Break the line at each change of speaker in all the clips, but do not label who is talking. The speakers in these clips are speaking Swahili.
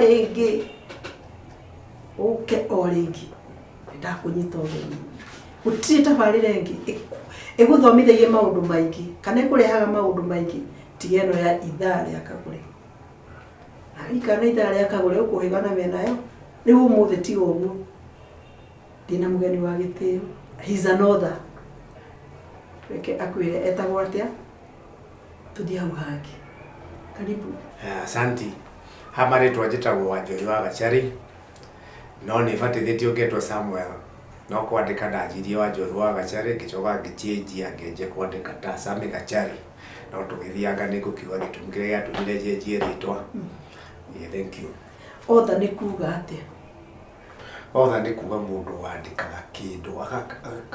Ege oke oringi ndakunyita ogeni utita bari rengi eguthomithagie maundu maingi kana ikurehaga maundu maingi tigeno ya ithari akagure kana ithari akagure ukuhigana menayo riu umuthi ti uguo dina mugeni wa gitio he's another reke akwire etagwo atia tuthia uhangi karibu.
Asante. Hamare twajitagwo Wanjohi wa Gachari no ni fatithitio getwo Samuel no kwandika ndajirie Wanjohi wa Gachari ngicoka ngichange ngeje kwandika ta Sami Gachari no tugithianga ni gukiuga gitumire yatumire njenjie ritwa. Thank you.
Otha ni kuga atia?
Otha ni kuga mundu wandikaga kindu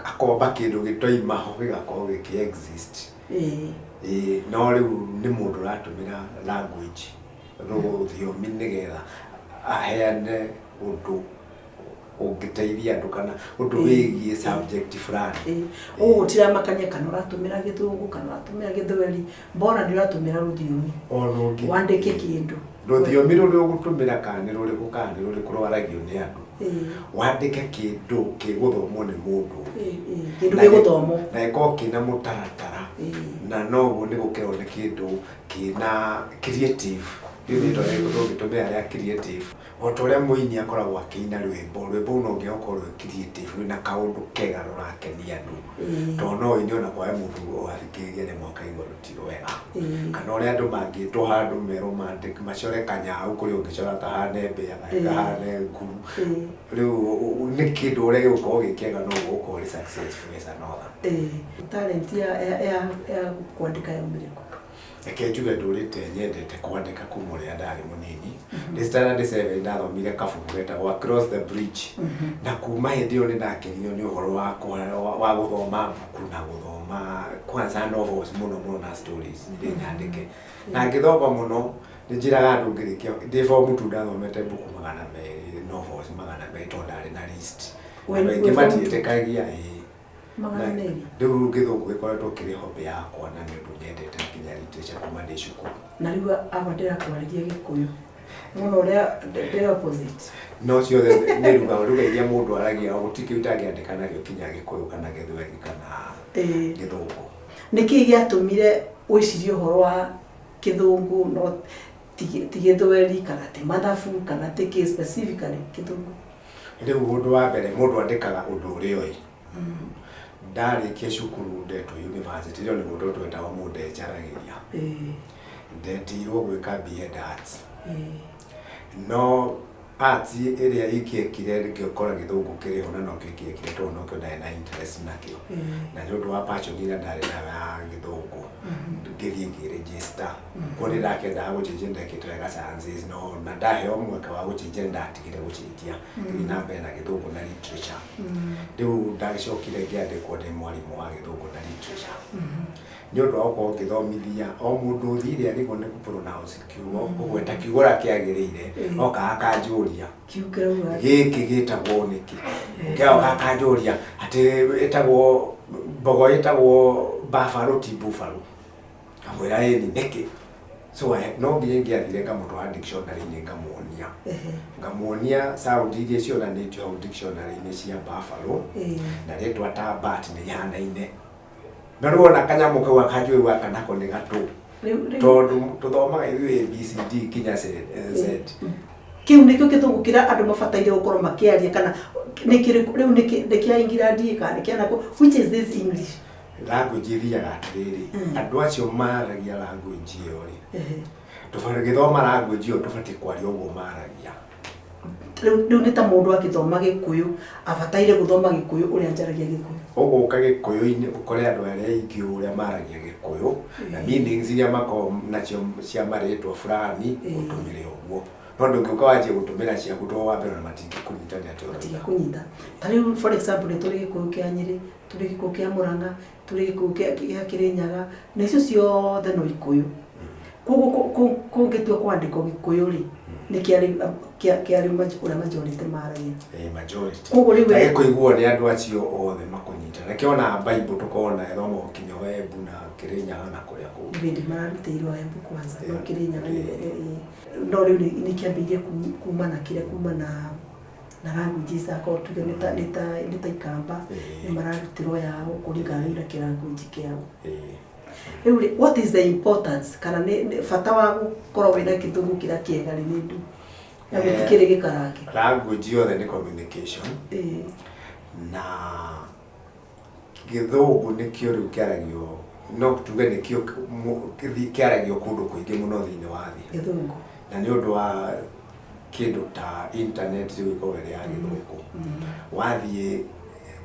akomba kindu gitoima ho gigakorwo giki exist. No riu ni mundu ratumira language thiomi nigetha aheane undu ungiteithia andu kana undu wigie subject fulani.
Tira makanya kana uratumira githungu kana uratumira githweri mbona ndiratumira ruthiomi wandike kindu
ruthiomi ruri ugutumira kana ruri gukana ruri kurwaragio ni andu wandike kindu kiguthomwo ni mundu
kindu giguthomwo
na iko kina mutaratara na no ni gukero ni kindu kina creative Ndito gitumira ya creative otoria muini akoragwo akina rwimbo no ngiokorwo creative na kaundu kega rurakenia andu to no iniona kwa mundu athikirie ni mwaka iguru tiro wega kana uri andu mangitwo handu meromantiki macore kanyau kuri ungicora tahane mbe agahane nguru riu ni kindu uri gukorwo gikega no gukorwo ri successful as another.
Talent ya kuandika ya mbiliko
Ekejuge ndurite nyendete kwandika kumuria ndari munini ndi standard 7 ndathomire kabuku getagwo Across the Bridge na kuma hindi yo ni ndakenio ni uhoro wa guthoma buku na guthoma kwanza novels muno na stories ndi nyandike na ngithoma muno ni njiraga andu ngirikia ndi form 2 ndathomete buku 200 novels 200 to ndari na list wengi matietekagia Riu githungu gikoretwo kiri hobe yakwa na ni undu nyendete kinya literature kuma ndi cukuru.
Na riu abandera kwariria Gikuyu muno uria the opposite
no ciothe ni ruga iria mundu aragia gutiki utangiandika nakio kinya Gikuyu kana Githweri kana Githungu.
Niki giatumire wicirie uhoro wa Githungu no ti Githweri kana ti mathabu kana ti specifically Githungu?
Riu undu wa mbere mundu andikaga undu uri oi ndarikia cukuru ndetwo university rio ni mundu twetaga mundu ejaragiria ndetirwo gwika B.Ed Arts no arts iria ikiekire ngikora Githungu kiri ona no kiekire to no kyo na interest nakio na ndio wa passion ira ndari na Githungu ngithie ngiregister kuri ndakenda guchinjia ndekitwega sciences no na ndaheo mwaka wa guchinjia ndatigire guchinjia ngiri na mbere na Githungu na literature riu ndagicokire ngiandikwo ndi mwarimu wa Githungu na literature ndio ndo uko ngithomithia o mundu thire arigwo ni pronounce kiugo ugweta kiugora kiagirire oka akanjuria
kiukirauga
giki gitagwo niki ngiaoka akanjuria ati etagwo mbogo etagwo buffalo ti buffalo amwira ni niki so no ngiye athire ngamutwara dictionary ni ngamuonia sound iria cionanĩtio hau dictionary-inĩ cia buffalo na rĩtwa ta bat nĩ ihanaine na ruona kanyamu kau akanjũĩ gaka nako nĩ gatũ tondũ tũthomaga ithuĩ ABCD kinya Z.
Kiu nikio Githungu kira andu mabataire gukorwo makiaria kana nikiriku riu nikia Ingirandi kana nikianako which is this English
language thiaga atiriri andu acio maragia language iyo ri tubare githoma language iyo tubati kwaria uguo maragia
riu nita mundu akithoma Gikuyu abataire guthoma Gikuyu uria njaragia Gikuyu
uguka Gikuyu-ini ukore andu aria ingi uria maragia Gikuyu na meanings iria mako nacio cia maritwa fulani utumire uguo no ndungiuka waje gutumira cia kutoa wa mbere na matingi kunyita ni atoro
kunyita tari for example turi Gikuyu kia Nyeri turi Gikuyu kia Murang'a turi Gikuyu kia Kirinyaga na icio ciothe no Gikuyu kugitwa kwandikwo Gikuyu ri ni kiari ura majority maragia
majority
koguo riu
kuigua ni andu acio othe makunyita na kiona Bible tukona ethoma ukinyo webu na Kirinyaga na kuria ku
bindi mararutĩirwo webu kwanza no Kirinyaga no riu ni kiambirie kuma na kire kuma na language zako tuge nita ikamba ni mararutirwo yao kuringana na kiranguji kiao. What is the importance kana ni fata wa gukorwo wina githungu kira kiega ni ndu na gutikire gikarage
language yothe ni communication na githungu ni kio riu kiaragio no tuge ni kio kiaragio kundu kuingi muno thini wa thi
githungu
na ni undu wa kindu ta internet riu iko wele ya githungu wathie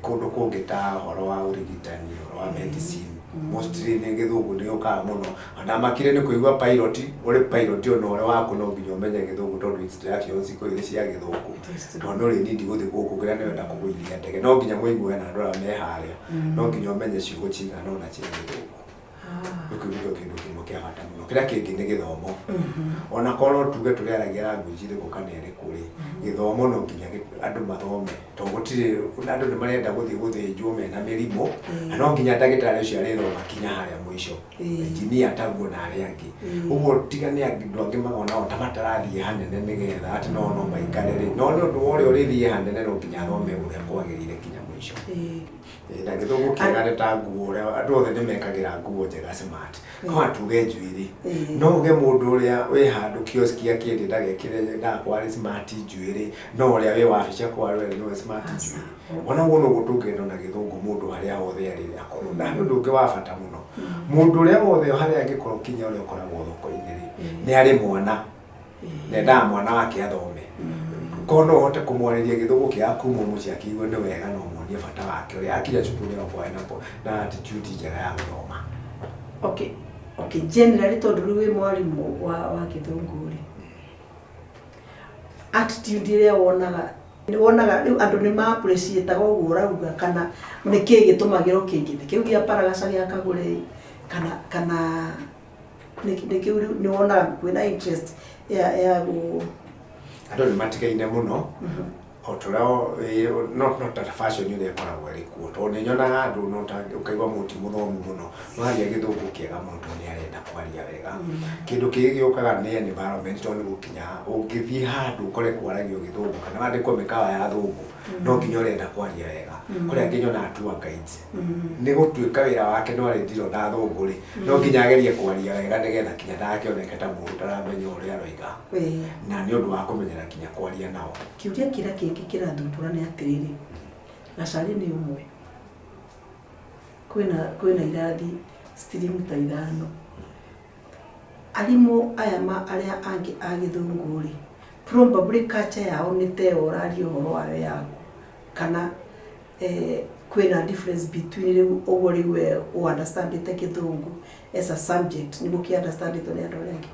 kundu kungi ta horo wa urigitani horo wa medicine mostly ni githungu ni ukaga muno na makire ni kuigua pilot uri pilot ono ore wako no nginya umenye githungu tondu instructions iko ile cia githungu tondu ri nindi guthi guku kira ni wenda kuguithia ndege no nginya muigwe na ndora me haria no nginya umenye ciugo cigana no na cia githungu ukiguo kindu kimwe kia bata muno kira kingi ni githomo ona korwo tuge turiaragia language ri gukana iri kuri githomo no nginya andu mathome to gutire andu ni marenda guthinjwo mena mirimo no nginya ndagitari ucio arithoma kinya haria mwisho engineer taguo na aria angi uguo tigane andu angi magona o tamatarathie hanene nigetha ati no maikare ri no ni undu wori urithie hanene no nginya athome uria kwagirire kinya mwisho na githungu kiagane ta nguo uria andu othe ni mekagira nguo njega smart no atuge njuiri no uge mundu uria wi handu kioski akindi ndagekire ndakwari smart njuiri no uria wi wabici akwari no smart njuiri ona wono gutungendo na githungu mundu haria othe ari akorwo na ndu ungi wa bata muno mundu uria othe haria angikorwo kinya uria ukoragwo thoko-ini ni ari mwana nenda mwana wake athome kono hote kumwoneria githungu kia kuma muci akiigwe ni wega no muonie bata wake uria akira cukuru ya kwa na attitude njega ya guthoma.
Okay, generally tondu riu wi mwarimu wa githungu ri attitude iria wonaga riu andu ni ma appreciate uguo urauga kana ni ki gitumagiro kingi ni kiu gia paragaca gia Kagure kana ni kiu ni wonaga kwina interest ya
andu ni matigaine muno otorao not that fashion you there koragwo ri kuo to ni nyonaga andu no ta ukaigwa muti muthomu muno waria githungu kiega mundu ni arenda kwaria wega kindu kigi ukaga ni environment to ni gukinya ungithie handu ukore kwaragio githungu kana wandikwo mikawa ya thungu no nginya urenda kwaria wega kuria nginyona atua guides ni gutuika wira wake no ari ndiro na thungu ri no nginya agerie kwaria wega nigetha kinya ndakioneka ta mundu taramenya uria aroiga na ni undu wa kumenyera kinya kwaria nao
kiuria kira kingi kirathumbura ni atiriri gacari ni umwe kwina irathi stream ta ithano arimu aya aria angi a githungu ri probably culture yao ni te orari uhoro wa yao kana kwina difference between riu ugo riu we understand it githungu as a subject ni muki understand it ni andu angi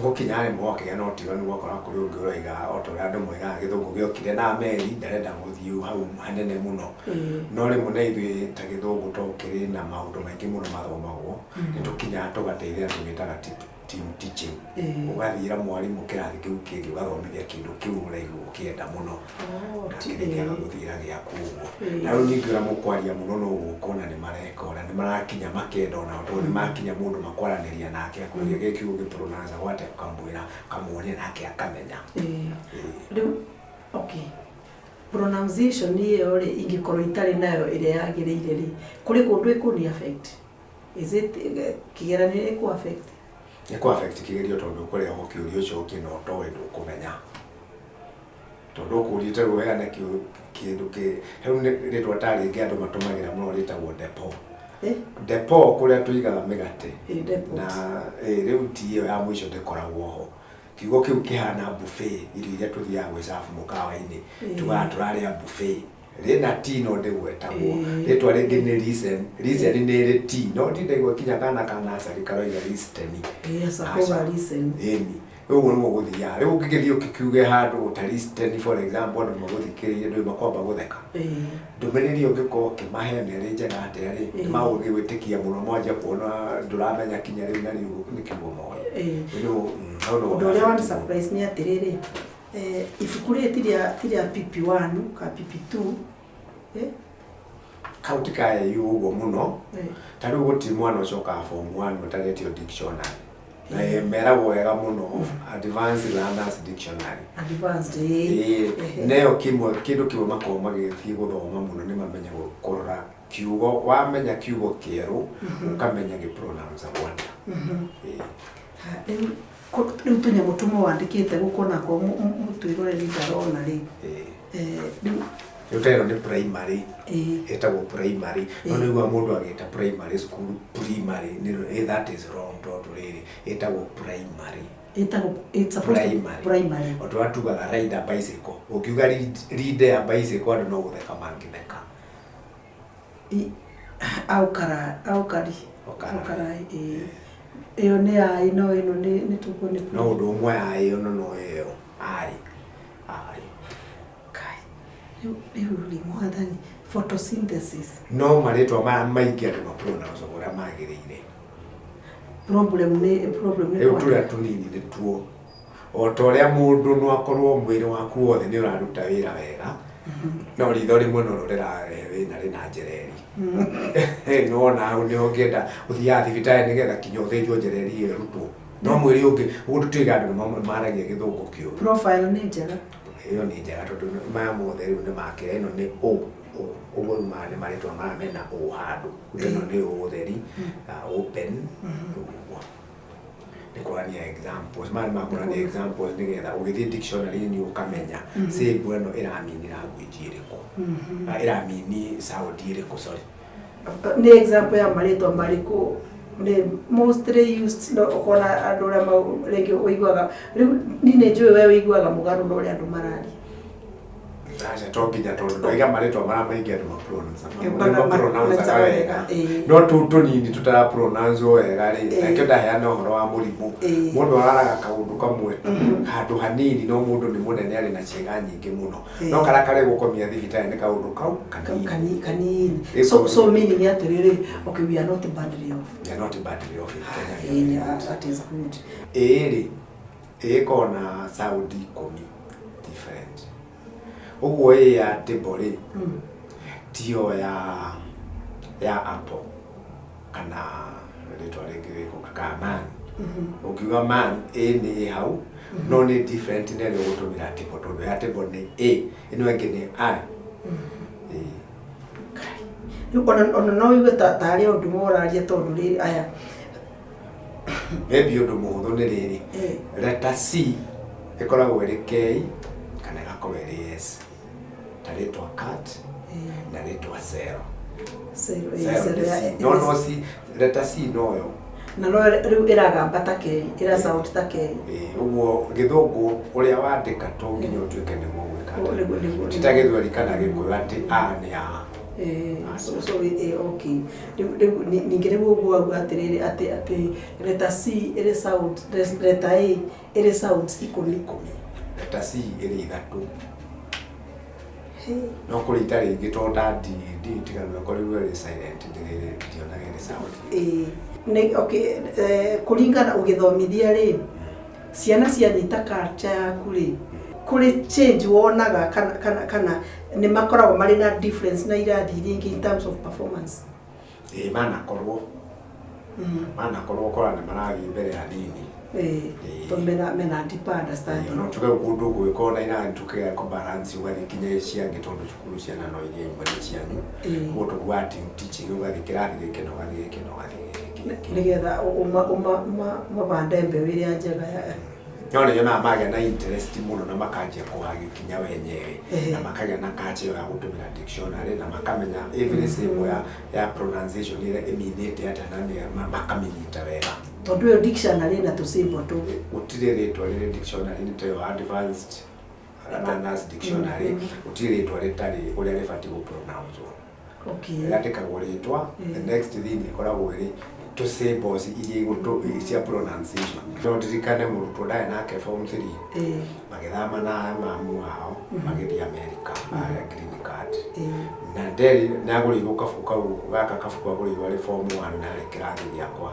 gukinya ni mwoke no tiganu gwakora kuri ungi uroiga otoria andu moiga githungu giokire na meri ndarenda guthii hau hanene muno no ri mune ithui ta githungu to kiri na maundu maingi muno mathomagwo ni tukinya tugateithia tugitaga team teaching ugathira mwarimu kirathi kiu kingi ugathomithia kindu kiu uraigu ukienda muno kirikia guthira gia kuguo na riu ningira mukwaria muno no gukona ni marekora ni marakinya makenda ona to ni makinya mundu makwaraniria nake akuria gikiu gipronounce gwate kamwira kamuonia nake akamenya
riu pronunciation ni ore ingikorwo itari nayo ile yagirire ri kuri kundu ikuni affect is it kigeranire ku affect
ni ku affect kigerio tondu kuri ho kiurio cyo kino to wendu kumenya tondu kurite wega na kindu ki heu ni twatari ngi andu matumagira muno ritagwo depo depo kuria tuigaga migate na riu tiyo ya mwisho ndikoragwo ho kiugo kiu kihana buffet irio iria tuthiaga gwicabu mukawa-ini turaria buffet rina tino ndigwetagwo ritwa ringi ni reason ni ri ti no ndindaigua kinya kana sari karoiga listen
yes akoga listen
uguo ni guthia riu ngigithio kikiuge handu ta listen for example no muguthikiririe ndu makwamba gutheka ndumiriri ungiko kimahe neri njega ateri ni maugi gwitikia muno moja kuona nduramenya kinya riu na riu ni kiugo moyo
ndu uria wa surprise ni atiriri ibuku tiria PP1 ka PP2
kauti kaya yugo muno tari guti mwana ucoka form 1 utaretio dictionary na meragwo wega muno advanced learners dictionary neo kindu kimwe makoma magithii guthoma muno ni mamenya gukorora kiugo wamenya kiugo kieru ukamenya gi pronounce word
riu tunyamu tumwe wandikite gukona ko mutwirore ni ndarona ri
Yotero ni primary etagwo primary no nigwa mundu ageta primary school primary ni that is wrong to riri etagwo primary
it's supposed to be primary
oto atugaga ride a bicycle ukiuga ride a bicycle ando no gutheka mangitheka aukari iyo ni ai no ino ni tuko ni no ndu umwe ai no no iyo ai
Really more than photosynthesis.
No maritwa maingi andu mapronounce ora magirire.
Problem ni
turia tunini ni tuo. O toria mundu no akorwo mwiri waku wothe ni uraruta wira wega. No ritho rimwe no rorera wina rina njereri. No na ni ongienda uthia thibitari nigetha kinyo thijwo njereri erutwo. No mwiri ungi gututiga andu maragia githungu kio.
Profile ni njega.
Iyo ni njega tondu maya mothe riu ni makira ino ni uguo mane maritwa maramena handu uteno ni utheri open ni kurania examples mane makurania examples nigetha ugithii dictionary ni ukamenya say bueno iramini language iriko iramini sound iriko sorry
ni example ya maritwa mariko the mostly used no okona andura mau rege uiguaga riu nine njui we uiguaga mugaru no ri andu marari
acha tokinya tondu ndoiga maritwa mara maingi andu pronounce wega no tu nini tutara pronounce wega ri akio ndaheana uhoro wa murimu mundu araraga kaundu kamwe handu hanini no mundu ni munene ari na ciega nyingi muno no karakare gukomia thibitari ni kaundu kau
kanini so meaning ya terere okay we are not badly off that is good
kona Saudi komi different uguo ya tibori tio ya apple kana rito regeko kaka man ukiuga man ni hau no ni different ne le gutumira tipo tondu ya tibori ni ino engine ni I
ona no iwe tari undu moraria tondu riri aya
maybe undu muhuthu ni riri letter C ikoragwo iri K kana gakorwo iri S taritwa cat na ritwa zero no si letter C no yo
na no riu iragamba take ira sound take
uguo githungu uria wandika to nginya utuike ni gwika titagithweri kana gikuyu ati a ni a
so okay ningire gugu atiriri ati letter C ire sound letter A ire sound ikumi
letter C ire ithatu no kulita ringi tonda d tigana kori very silent ndire ndiona gere sound
ne okay kulingana ugithomithia ri ciana cianyita culture yaku ri kuri change wonaga kana ni makoragwo mari na difference na irathi ringi in terms of performance
mana korwo korana maragi mbere ya dini
to mena deep understanding
no tuke kundu gwikona ina tuke ko balance wali kinya ciangi tondu cukuru ciana no irie imwe cianyu gutu gwati teaching ugathi kirathi gikeno gathi
nigetha mabande mbeũ iria njega
yona magĩa na interest muno na makanjia kuhagi kinya wenyewe na makagĩa na kache ya gutumira dictionary na makamenya every syllable ya pronunciation ile iminite hata nani makaminyita wega
tondu yo dictionary na tusimbo tu
utire ritwa rire dictionary ni to advanced learners dictionary utire ritwa ritari uria ribati gu pronounce
okay
yandikagwo ritwa the next thing ikoragwo iri to symbols iria igutu cia pronunciation no ndirikane murutwo ndae nake form 3 magithama na mamu wao magithia America aya green card na nderi nagurirwo kabuku kau gaka kabuku agurirwo ari form 1 na ari kirathi giakwa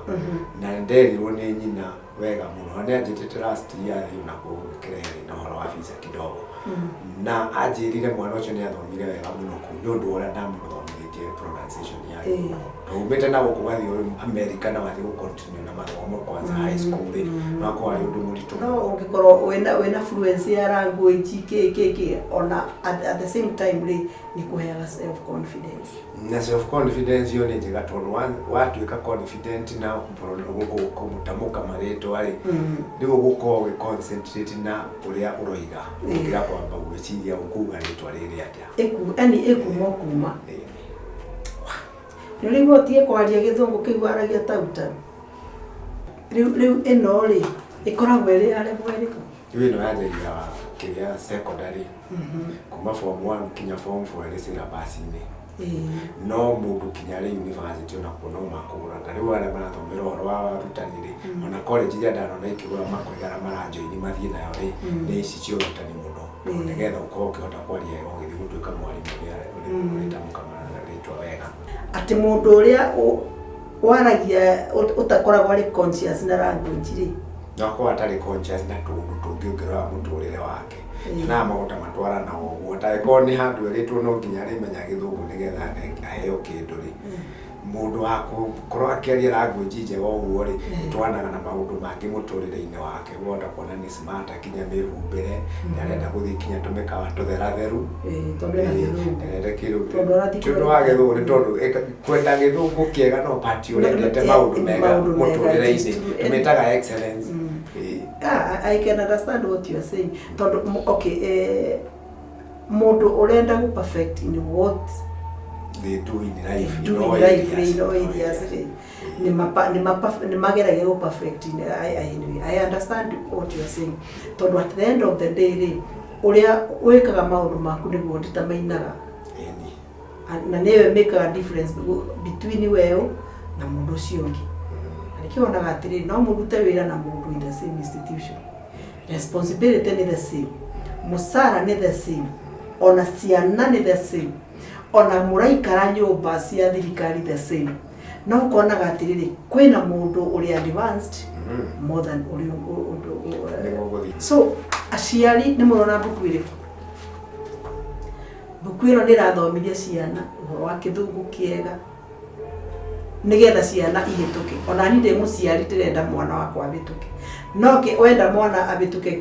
na nderirwo ni nyina wega muno ni anjitete last year na kugikireri na horo wa visa kidogo na ajirire mwana ucio ni athomire wega muno ku nundu ora ndamuthomithitie pronunciation yake umete na gukugathi America na wathi continue na mathomo kwanza high school na kwa ari undu muritu
no ungikorwo wena fluency ya language keke ona at the same time ni kuheaga self confidence
na self confidence yo ni njega tondu watu ika confident na kumutamuka mareto ari ndigo guko concentrate na uria uroiga ngira kwamba gwiciria ukuga ritwa riri atia ekumokuma Niligo tie kwaria githungu kiguaragia tauta. Riu eno ri ikoragwo iri ale bweriko. Iwe no yaje ya kiria secondary. Kuma form 1 kinya form 4 ri sira basine. No mundu kinya ri university na kuno makugura tariu ale marathomera horo wa rutanire. Ona college ya ndano na ikigura makoigara maranjo ini mathie nayo ri ni ici cio rutani muno. Nigetha uko ukihota kwaria ugithi gutuika mwalimu ri tamukamara ritwa wega. Ati
mundu uria waragia utakoragwo ari conscious na language ri
no ko atari conscious na tundu tungiongera muturire wake na maguta matwara na uguo taiko ni handu eritwo no nginya ri menya githungu nigetha aheo kindu ri mundu wako korwo akiaria language njega uguo ri twanaga na maundu mangi muturire-ini wake wonda kuona ni smart akinya mihumbire arenda guthii kinya tumika watu theratheru ndirende kiru tundu wa githungu ni tondu kwenda githungu kiega no party urendete maundu mega muturire-ini imetaga excellence.
I can understand what you are saying. Okay, mundu urenda gu perfect in what
they do in life,
ni magerage go perfect in I understand what you are saying. Tondu at the end of the day uria wekaga maundu maku niguo nditamainaga na newe make a difference between wewe na mundu ucio ungi. Nikionaga atiri no murute wira na mundu in the same institution, responsibility ni the same, musara ni the same, ona ciana ni the same, ona muraikara nyumba cia thirikari the same. No konaga atiri kwina mundu uri advanced more than uri so aciari ni murona buku iri buku iro ni rathomithia ciana uhoro wa kithungu kiega nigetha ciana ihituke ona ni ndi muciari tirenda mwana wakwa abituke no ke wenda mwana abituke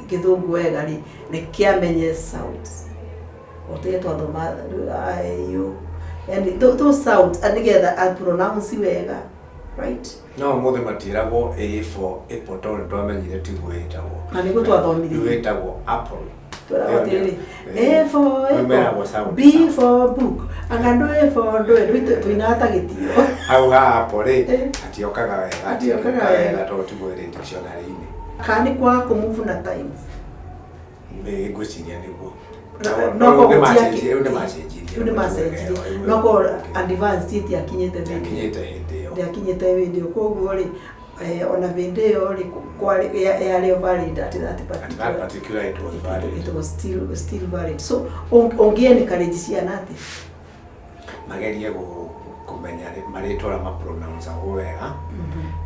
kithungu wega ri ni kiamenye sounds ote to thoma ayu and those sounds nigetha a pronounce wega right
no muthe matirago a for apple tondu twamenyire ti gwetagwo
na niguo twathomithirie
gwetagwo apple
A for apple, B for book, angando A for do tuinata gitio.
Au hapo ri atiokaga wega to tumwire dictionary ini.
Kani kwa kumove na time.
Me ngwiciria niguo.
No ko
une
message. No ko advance ti akinyete
hindi
video koguo ri on a video yale valid at that
particular it was valid.
It was still valid. So ongieni karejisia nate
magerie kumenya maritwa ma pronounce wega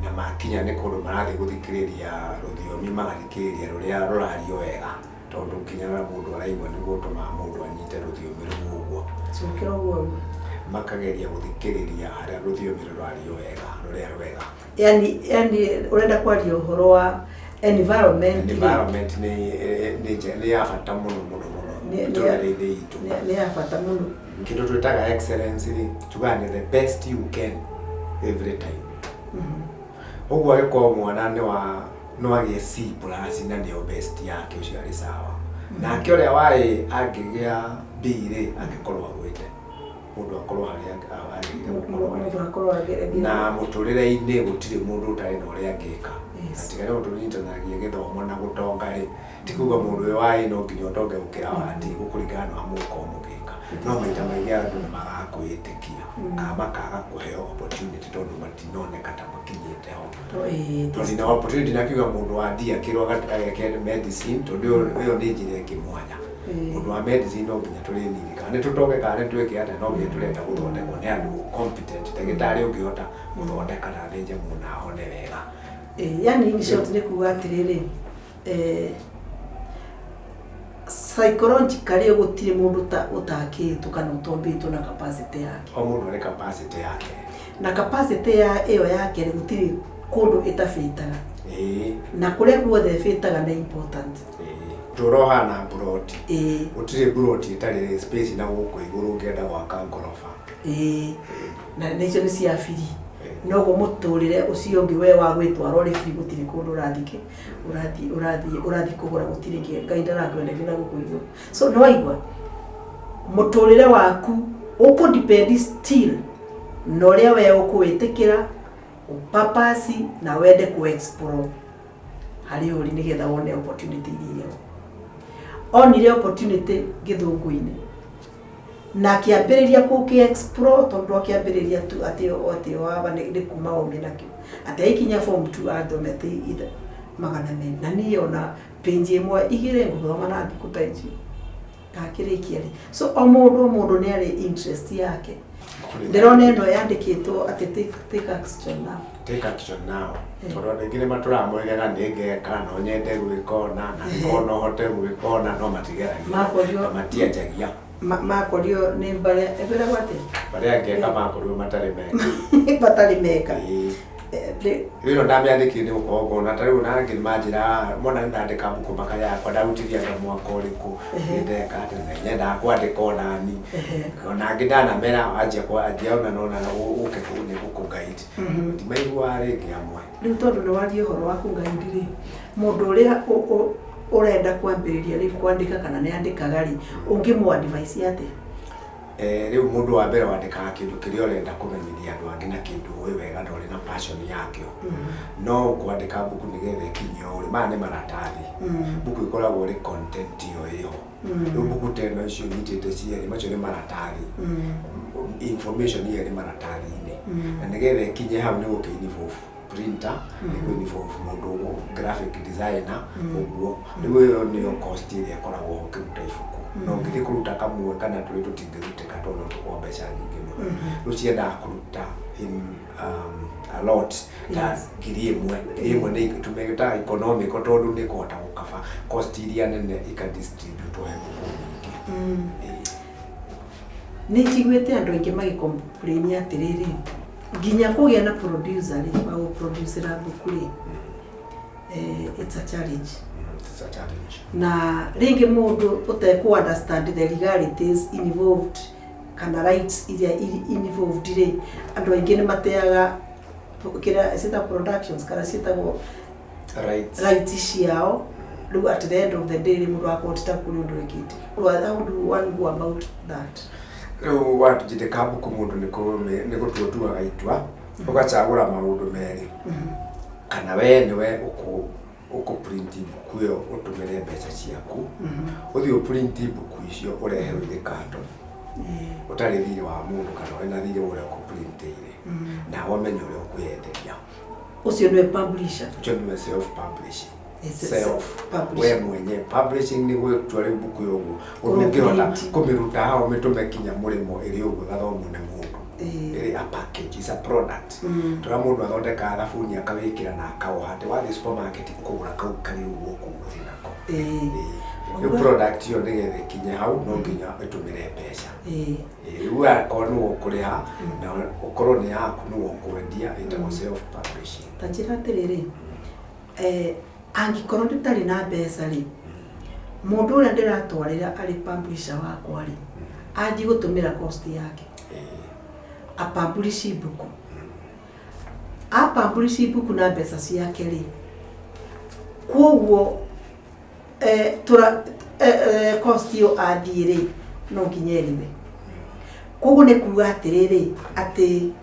na makinya ni kundu marathi guthikiriria ruthiomi magathikiriria ruria rurario wega tondu kinya na mundu araigwa ni gutuma mundu anyite ruthiomi ruguo
so kiroguo
makageria guthikiriria haria ruthiomi rurario wega ruria rwega
yani urenda kwaria uhoro wa environment
ni ya fata muno
ni ya fata muno
kindu twitaga excellence ri tugane the best you can every time ogwa reko mwana ni wa no agie C+ na ndio best yake ucio ari sawa na kioria wae agigia B ri agikorwa gwite mundu akorwo haria
akorwo
na muturire-ini gutire mundu utari na uria angika atigane undu nyitanagia githomo na gutonga ri tikuga mundu we wai no nginya utonge ukira wati gukuringana na muko mugika no maita maingi andu ni magakwitikia kama kaga kuheo opportunity tondu matinoneka ta makinyite ho to ina opportunity na kiuga mundu wa ndia kirwa agekene medicine tondu yo ni njire kimwanya mundu wa medicine no nginya turi nirika ni tutonge kana tweke ate no nginya turenda guthondekwo ni andu competent ndagitari ungihota guthondeka na thinje muna hone wega
yani in short ni kuga atiriri psychologically gutire mundu utakitu kana utombitwo na capacity yake
o mundu ari capacity yake
na capacity ya iyo yake gutire kundu itafitaga na kuria guothe fitaga na important
turoha na broti utire broti itari space na guko iguru ngenda gwaka ngorofa
na nicio ni cia firi no go muturire ucio ngi we wa gwitwara ri firi gutire kundu urathike urathi kugura gutire ngi gainda na kwende gina gukuigwa so no aigwa muturire waku uko depend still no ria we ukuwitikira upapasi na wende ku explore hari uri nigetha wone opportunity iriyo onire opportunity githungu-ini na kiambiriria ku ki explore tondu kiambiriria tu ati waba ni kuma onge nakio ati ikinya form 2 athomete ida magana me na niyo na page imwe igire nguthoma na thiku taiji kakirikia ri so o mundu ni ari interest yake ndirone ndo yandikitwo ati take action now tondu ngire matura mwegera ndingeka no nyende gwikona na kono hote gwikona no matigeragia matiajagia makorio ni bare ebera gwate bare angeka makorio matari meka rero ndamyandikire uko na tari unangi majira mona ndandika buku makaya kwa dautiria nga mwako riku ndeka ate nyenda kwandika onani ona ngidana mera aje kwa ajiona nona uke kune buku guide ndimaigwa ringi amwe riu tondu no wari horo waku guide ri mundu uria urenda kwambiriria ri kwandika kana ni andikaga ri ungimu advice yate riu mundu wa mbere wandikaga kindu kiria urenda kumenyithia andu angi na kindu we wega ndori na passion yakio no kwandika buku nigethe kinyo uri mane maratathi buku ikoragwo ri content iyo riu buku teno icio nyitite cieri macio ni maratathi information iyo ni maratathi-ini na nigethe kinye hau ni gukiinivofu printer ni for mundu graphic designer uguo niwe ni cost ile akoragwo ukiruta ifuku no ngiri kuruta kamwe kana tuli tutingirute katono tukombe cha nyingi rucienda kuruta in a lot that's ngiri imwe ni tumegeta economic tondu ni kota gukafa cost ile nene ikadistribute webu ni jigwete andu ingi magicomplain atiriri ginya kugia na producer ri au producer abukuri it's a challenge na ringi mundu uteku understand the legalities involved kana rights involved ri andu aingi ni mateaga kira sita productions kana sita go rights ciao do at the end of the day mundu akotita kuri undu wikite how do one go about that watu jite kabu kumundu niko tuotua gaitwa ukachagura maundu meri kana we niwe uko print book yo utumire mbeca ciaku uthio print book icio ureherwo ithikato utari thiri wa mundu kana wena thiri uria uko print ile na wamenye uria ukwenderia ucio niwe publisher ucio niwe self publishing we mwenye publishing ni gwetwa ri buku yogu urungihota kumiruta hao mitume kinya murimo iri ugu gathomo ne mundu iri a package is a product tora mundu athondeka thabunia akawikira na akaohate wa supermarket kugura kau kari ugu kuthina ko yo product yo nigethe kinya hau no nginya itumire mbeca uwa kono ukuriha na ukoro ni yaku no ukwendia ita self publishing tajira tiriri angikorwo nditari na mbeca ri mundu uria ndiratwarira ari publisher wakwa ri anji gutumira cost yake a publish book na mbeca ciake ri kwoguo cost yo athire no nginyeriwe kwoguo ni kuga atiriri ati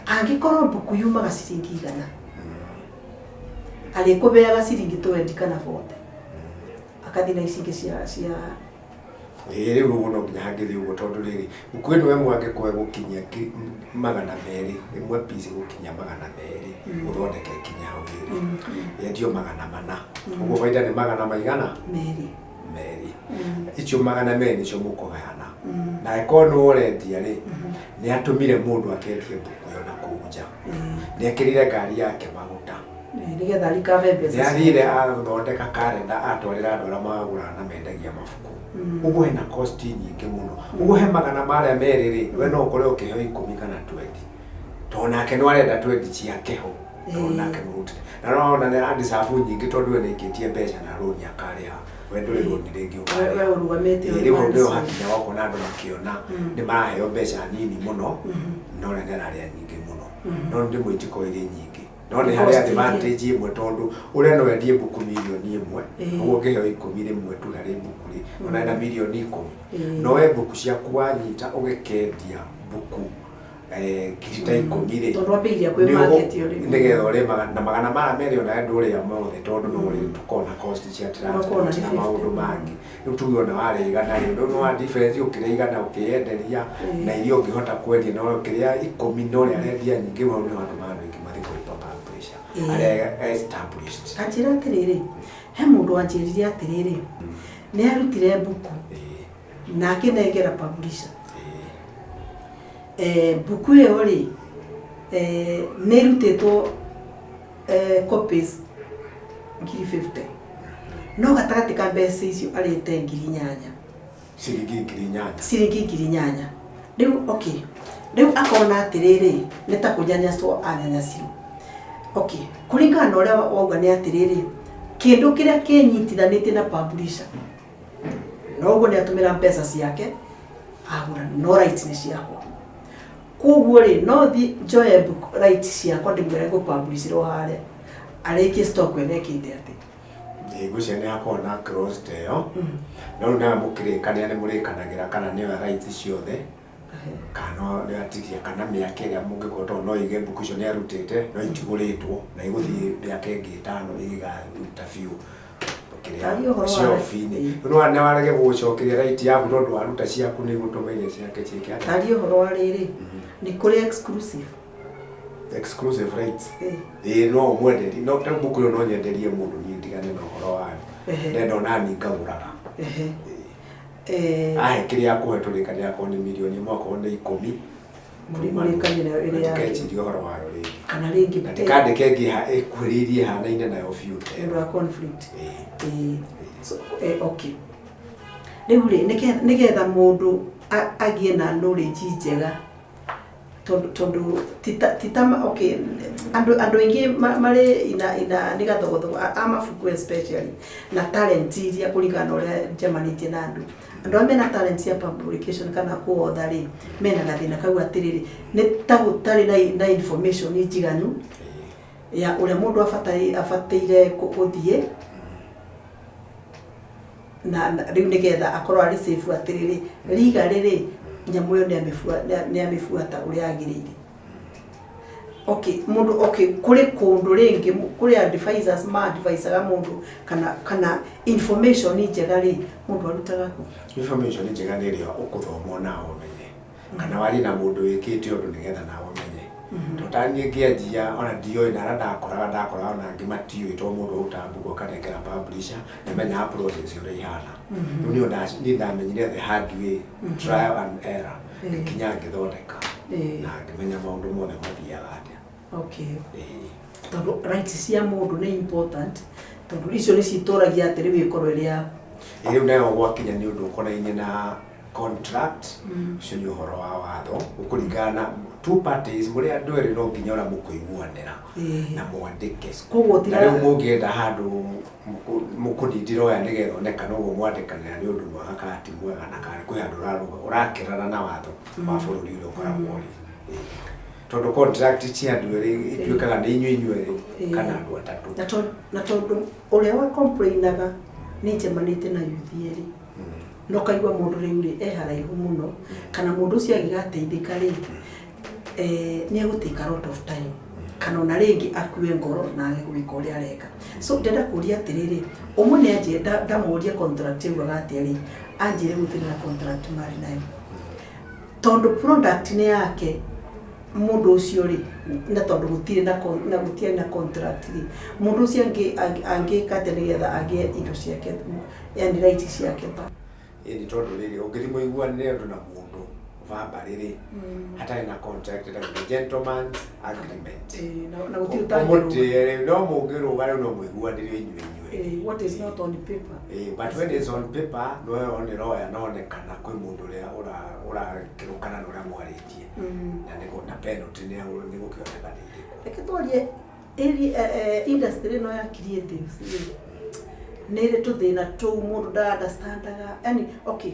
angikorwo book yumaga ciringi igana alikubeaga ciringi 20 kana 40 akathi na ici cia
riu muno nginya hangithi uguo tondu riri kwino we mwange kwe gukinya 200 imwe piece gukinya 200 uthondeke kinya hau riri yendio 400 uguo faida ni 100 maigana meri icio 100 cio mukugayana na ekono orendia ri ni atumire mundu akendie buku yo na kuja ni ekirire ngari yake maguta
nigetha rikave mbeca
yathire athondeka kalenda atwarira andu aria magura na mendagia mabuku uguo hena cost nyingi muno uguo he 100 maria meri ri we no ukore ukiheo 10 kana 20 tonake no arenda 20 ciake ho tonake mutu na no na andi safu nyingi tondu we nikitie mbeca na roni akaria we nduri roni ringi
ukaria we urugamete
iri ndio hakinya wako na andu makiona ni maraheo mbeca nini muno no renda aria nyingi muno no ndi mwitiko iri nyingi no ni hari advantage imwe tondu uria no endie buku milioni imwe uguo ngiheo 10 rimwe tu hari buku ri ona na milioni 10 no we buku ciaku wanyita ugikendia buku kirita 10 ri
tondu wabiria kwi market yo ri
nigetha uri na 100 mara meri ona andu uri amothe tondu no uri tukona cost cia transport na maundu mangi riu tuge ona wari igana ri no wa difference ukiria igana ukienderia na irio ngihota kwendia no ukiria 10 no ri arendia nyingi wa ni wandu manu ikimathi kulipa pressure are established
ajira atiriri he mundu anjiririe atiriri ni arutire buku na akinengera publisher buku yo ri ni rutetwo copies 50 no gatagati ka mbeca icio arite 8,000 ciringi 8,000 riu okay riu akona atiriri nita kunyanya sto anyanya cio okay kuringana na uria wauga ni atiriri kindu kiria kinyitithanite na publisher no uguo ni atumira mbeca ciake agura no rights ni ciakwa koguo ri no thi joy book rights ciakwa ndimwire go publish ro hare ariki stock wenekite ati
igucia ni akona closed yo no na mukirikania ni murikanagira kana ni rights ciothe kana ni atikia kana miaka iria mungikoto no ige buku cio ni arutite no itiguritwo na iguthii miaka ingi 5 iga interview no ana warege gucokeria right yaku no ndu aruta ciaku ni gutumeire ciake ciake
tari uhoro wa riri ni kuri
exclusive rights no mwenderi no ta buku no nyenderie mundu ni ndigane na uhoro wa ndendo nani ngaguraga kiria kuheturikania ko ni milioni mwako ni 10
murikanira ire ya
kechirio horo wa riri
kana ringi
ndikande kengi ha ekwiririe hana-ine nayo future
ndo conflict so okay riu ri nigetha mundu agie na knowledge njega tondu tita okay andu ingi mari ina nigathogo amafuku especially na talent iria kuringana uria jamanitie na andu amena talent ya publication kana kuotha ri mena gathina kau atiriri ni tagutari na information njiganu ya uria mundu afatire kuthie na riu nigetha akorwo ari safe atiriri riga riri nyamu yo ni amifuata uria agirire okay mundu okay kuri kundu ringi kuri advisors advisaga mundu kana information njega ri mundu arutaga ku
information njega ni ria ukuthomwo na umenye kana wari na mundu wikite undu nigetha na umenye totani ngianjia ona dio ina ndakora na ngimatiyo to mundu utambugo kanekera publisher nimenya process uri ihana ni ndamenyire the hard way trial and error kinya ngithondeka na ngimenya maundu mothe mathiaga atia
okay tondu rights cia mundu ni important tondu icio ni cituragia atiri wikorwo ria
riu nayo gwakinya ni undu ukonaine na contract ucio ni uhoro wa watho ukuringana two parties muri andu eri no nginya ora mukuiguanira na mwandike
koguo
tira riu mungienda handu mukundindiro ya nigetha oneka no mwandikana ni undu mwakati mwega na kari kwi andu urakirana na watho wa bururi ule ukoragwo ri tondu contract cia andu eri ituikaga ni inyuĩ kana andu atatu
na tondu uria wa complainaga ni jemanite na youth eri no kaigwa mundu riu ri haraihu muno kana mundu ucio agigateithika ri ni aguteka lot of time kana ona ringi akue ngoro na age gwika uria areka so ndenda kuria atiriri umwe ni anje ndamuria contract ĩyo agati anjire gutirira contract mari nayo tondu product ni yake mundu ucio ri na tondu gutire na contract ri mundu ucio angi kate nigetha age indo ciake yani rights ciake ba
ni tondu riri ungithimo iguanire andu na mundu vamba riri hatari na contract na gentleman's agreement
na gutire tangiru
no mungiru bari no muiguanire inywe
what is not on the paper
but when it's on paper no on the lawyer no nekana kwi mundu ria ura kirukana no ria mwaritie na nego na penalty ni gukioneka ndiri
ekitwarie industry no ya creatives nere tuthina tu mundu da understandaga yani okay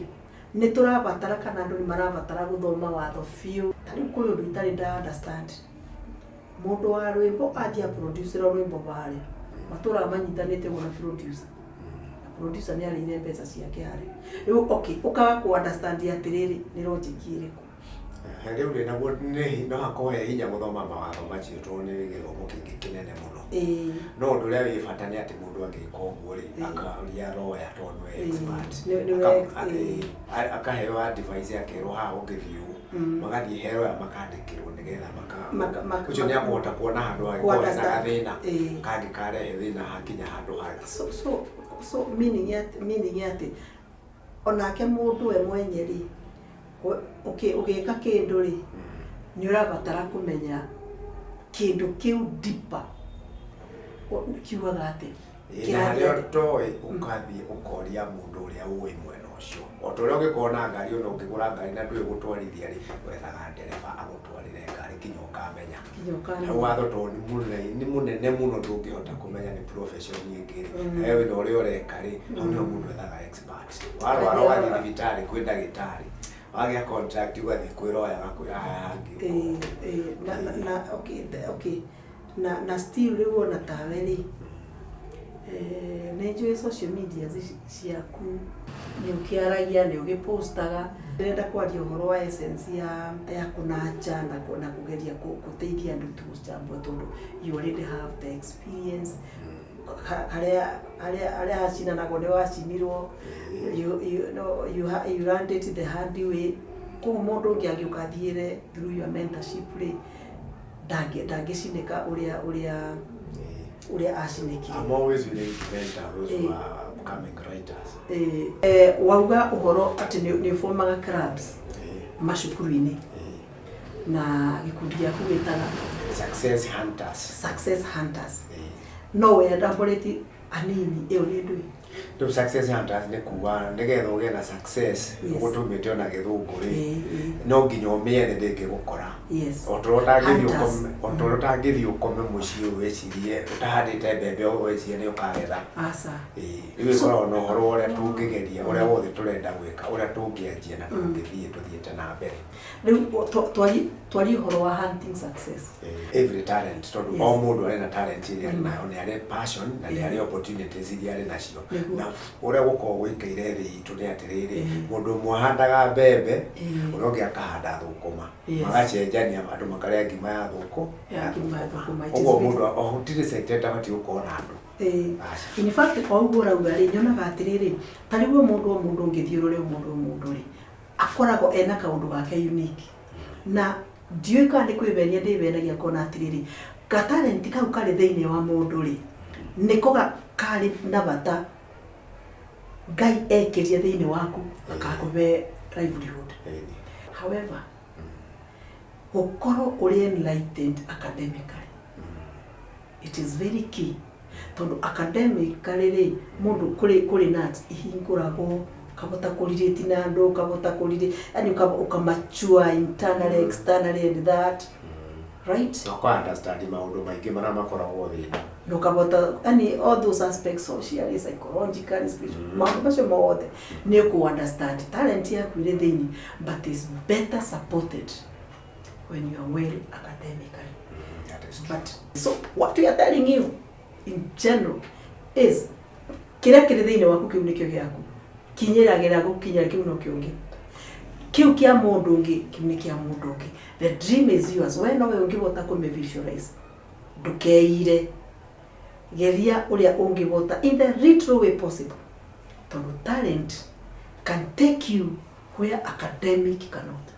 ni turabatara kana andu ni marabatara guthoma watho fiu tari kuri undu itari da understand mundu wa rwimbo athia producer rwimbo bari matura manyitanite gona producer ni ari mbeca ciake ari riu okay ukaga ku understand atiriri ni logic iriku
riu ri naguo ni no hakohe hinya guthoma mawatho macio to ni githomo kingi kinene muno no ndu ria wi bata ni ati mundu angika uguo ri akaria lawyer tondu expert akaheo advice yake ro ha ungithio magathie hero ya makandikirwo nigetha maka ucio ni akota kuona handu ha na thina kandi karehe thina hakinya handu ha
so meaning yati onake mundu we mwenye ri ugika kindu ri ni urabatara kumenya kindu kiu deeper kiugaga ati
kirario toi ukathi ukoria mundu uria uwi mwena ucio otoria ungikona ngari ono ukigura ngari na ndui gutwarithia ri wethaga ndereba agutwarire ngari kinyo ukamenya na watho to ni munene muno ndungihota kumenya ni profession nyingi na wewe no uri ureka ri no mundu wethaga expert warwara wathi thibitari kwi ndagitari wagia contract ugathi kwiroya gakwira hangi
na okay na still riu na taweli nenjue social media ciaku ni ukiaragia ni ugipostaga ndenda kwaria uhoro wa essence ya kunacha na kugeria kuteithia andu tu jambo tondu you already have the experience aria achina na gode wacinirwo you learned it the hard way ko mundu ngiagi ukathiire through your mentorship ri dangicineka uria aciniki.
I'm always willing to mentor those who are becoming writers.
Wauga uhoro ati ni formaga clubs mashukuru-ini na gikundi gyaku gitaga success hunters no wenda mboreti anini iyo ni ndui
to success hunters ne kuwa ndegetha uge na success gutumite ona githungu ri no nginya umenye ndenge gukora otorota ngithio kome mucio wecirie utahandite mbembe wecirie ni ukagetha
asa
iwe kora no horo ore tungigeria ore wothe turenda gwika ore tungianjia na tungithie tuthiete na mbere
riu twari horo wa hunting success
every talent to all mundu ari na talent iri ari nayo ni ari passion na ni ari opportunities iri ari nacio na ore guko gwikaire thi itu ni atiriri mundu mwahandaga mbembe uroge akahanda thukuma magacenjania andu makaria ngima ya thuku ugo mundu ohutire sector tamati ukona andu
in fact kwa ugo rauga ri nyonaga atiriri tariguo mundu ngithiurure mundu ri akorago ena kaundu gake unique na ndiwe kandi kwibenia ndibenagia kona atiriri ka talent kau kari thiini wa mundu ri niko kari na bata Ngai ekeria thiini waku akakube livelihood. However, ukoro uri enlightened academically, it is very key. Tondu academically mundu kuri nuts ihingurago kabota kulireti na ndo kabota kulire yani ukamature internally externally and that right
no kwa understand maundu maingi mara makoragwo thi
no kabota yani all those aspects socially psychologically spiritual maundu mothe ni ku understand talent yaku ire thini but is better supported when you are well academically. But so what we are telling you in general is kira kire thini waku kiu nikyo giaku kinyiragira gukinyira kiu no kiongi kiu kia mundu ungi kiu ni kia mundu ungi. The dream is yours when no ungi bota ku visualize ndukeire geria uria ungivota in the literal way possible. Tondu talent can take you where academic cannot.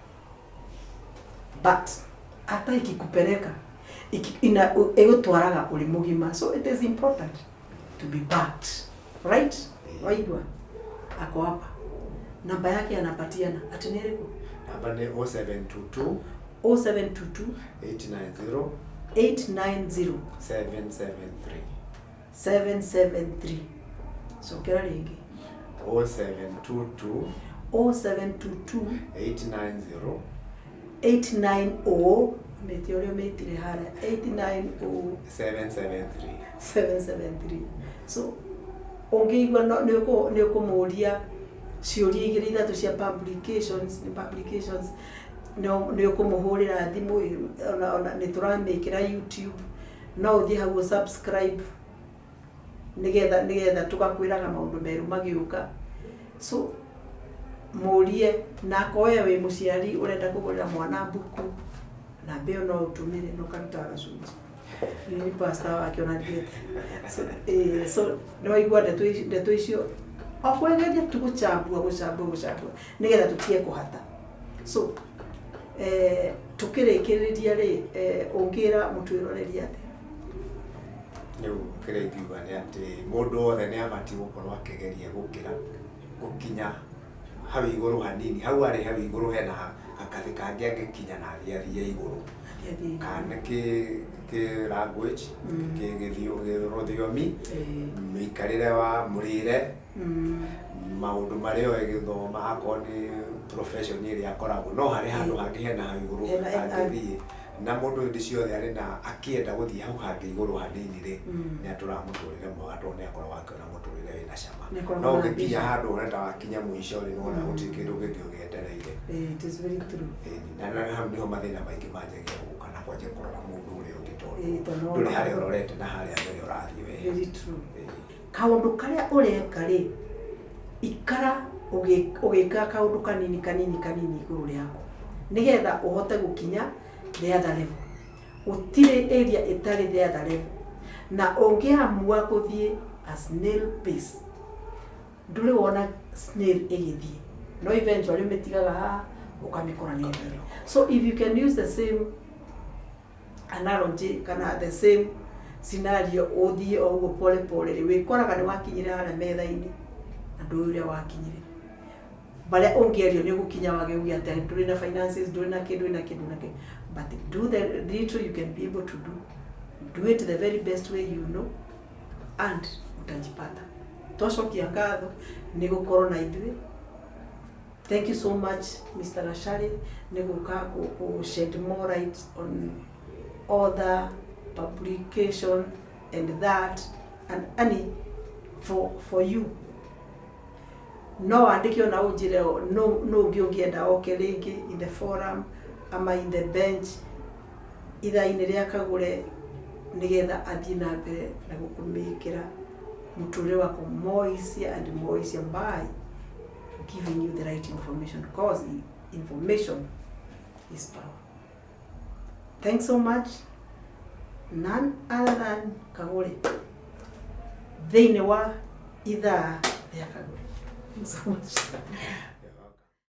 But hata ikikupeleka egutwaraga uri mugima, so it is important to be backed, right? Waigua ako hapa, namba yake anapatiana ati ni riko
namba ni 0722 890
773 so kera ringi
0722
890 metiorio metire hara 890 773 so ongeigwa ne ukomuria ciuria igiri ithatu cia publications ne ukumuhurira thimu ona ni turamekira YouTube no uthie hau subscribe nigetha tugakwiraga maundu meru magiuka. So murie na koya we muciari urenda kugurira mwana buku na mbeo no utumire no karuta gacunji ni pastor wake ona ndiete so no igwa ndeto icio okwegeria tuguchambua nigetha tutie kuhata. So tukirikiriria ri ungira mutwiroreria ati
niu kirekiuga ni ati mundu wothe ni abati gukorwo akigeria gukinya hau iguru hanini, hau ari hau iguru hena akathi kangi agikinya na thia iguru kana ki language ki githiomi mikarire wa murire maundu mario egithoma akoni profession iri akoragwo no hari handu hangi hena hau iguru agithi na mundu ndi ciothe ari na akienda guthii hau hangi iguru hanini ri ni aturamuturire mwega tondu ni akorwo akiona muturire wina cama no gikinya handu urenda wakinya muico ri nona gutikindu gingi ugendereire.
It is very true.
Na hau niho mathina maingi manjagia guka na kwanje kurora mundu uri ungi tondu nduri hari urorete na hari mbere urathii we.
Very true. Kaundu karia ureka ri ikara ugika kaundu kanini iguru riako nigetha uhote gukinya the other level. Utire area itari the other level na ungiamua kuthie a snail pace nduri wona snail igithie no eventually metigaga ha ukamikora ni. So if you can use the same analogy kana the same scenario uthie o pole ri wikoraga ni wakinyire hara metha-ini na nduria wakinyire baria ungierio ni gukinya wageugia ati nduri na finances nduri na kindu but do the little you can be able to do it the very best way you know and utajipata. Twacokia ngatho ni gukorwo na ithuĩ. Thank you so much Mr. Rashari ni guka ku shed more light on other publication and that and any for you. No andike ona unjire no ungienda oke ringi in the forum ama in the bench itha-ini ria Kagure nigetha athie na mbere na gukumikira muture wako more easier and more easier by giving you the right information, because information is power. Thanks so much. None other than Kagure thiini wa ithaa ria Kagure. Thanks so much.